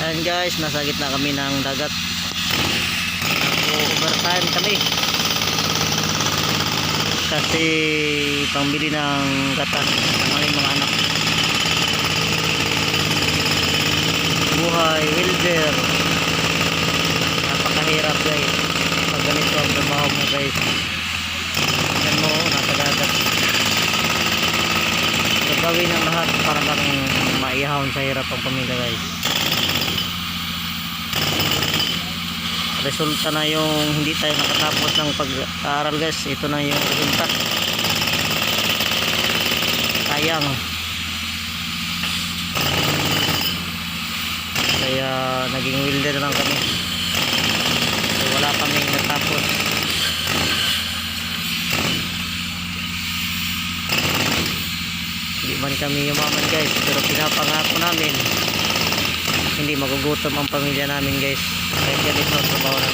Ayan guys, nasa gitna kami ng dagat. Overtime kami kasi pangbili ng gatas ng aming mga anak. Buhay welder, napakahirap guys pag ganito ang trabaho mo guys. Yan mo, nasa dagat, gagawin ang lahat para lang maihahon sa hirap ang pamilya guys. Resulta na yung hindi tayo nakatapos ng pag-aaral guys. Ito na yung resulta. Sayang. Kaya naging welder na lang kami. So, wala kaming natapos. Hindi man kami yumaman guys, pero pinapangako namin hindi magugutom ang pamilya namin guys. Kahit ganito ang trabaho namin.